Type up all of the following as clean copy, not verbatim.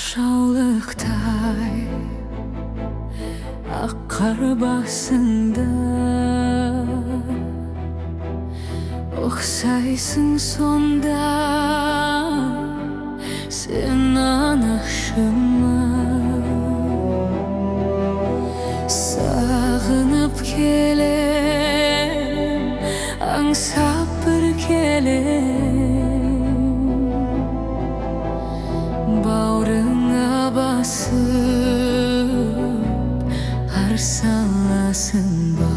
Шаулықтай ақ қар басында ұқсайсың сонда сен анашыма. Сағынып келем, аңсап бір келем, бауырыңа басып арсаласың ба?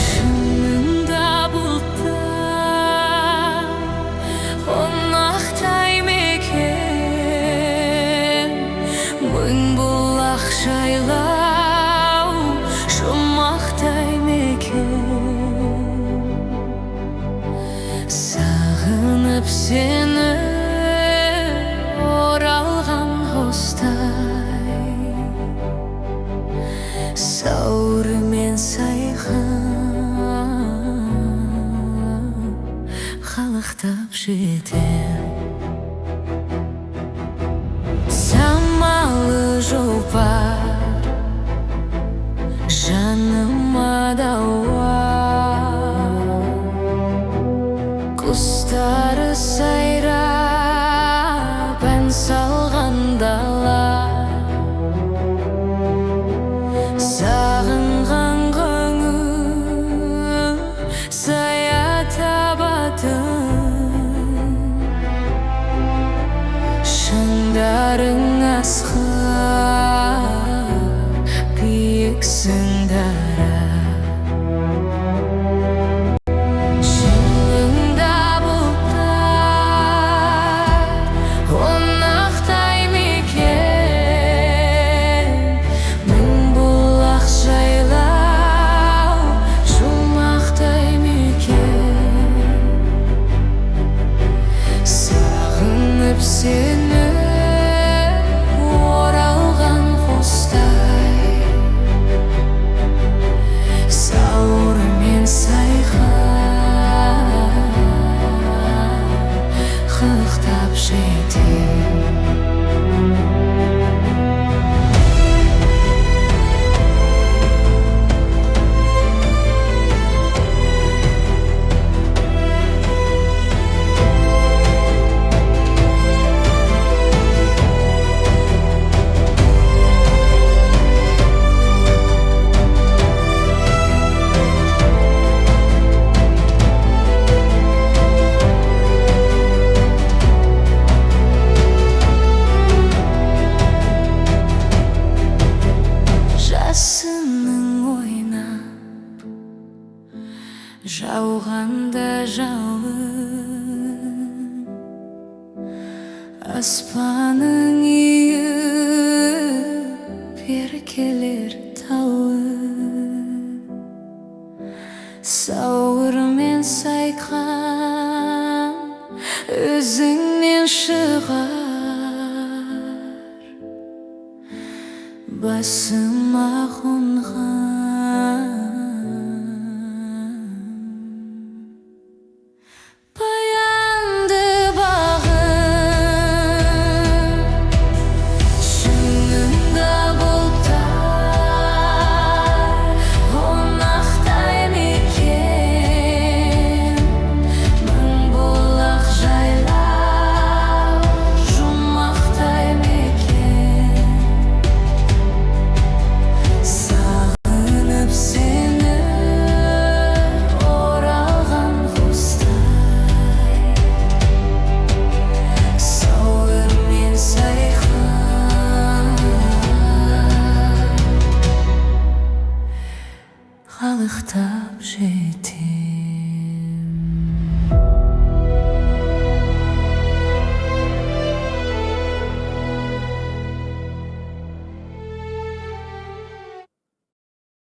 Шынында бұлттар қонақтай мекен, мың бұлақ жайлау жұмақтай мекен. Сағынып сені оралған қостай, сауыр мен сайхан қалықтап жетем. Самалы жұпар жаныма дауа, құстары сайрап ән салған дала. Сағынған көңіл сая табатын, шыңдарың асқар, биіксің дара. Шынында бұлттар қонақтай мекен, мың бұлақ жайлау жұмақтай мекен. Сағынып сені оралған қостай, сауыр мен сайхан қалықтап жетем. Жасының ойнап жауғанда жауын, аспаның иіп еркелер тауын. Сауыр мен сайқан өзіңнен шығар, басыма қонған баянды бағым. Шынында бұлттар қонақтай мекен, мың бұлақ жайлау жұмақтай мекен. Сағынып сені оралған қостай, сауыр мен сайхан қалықтап жетем.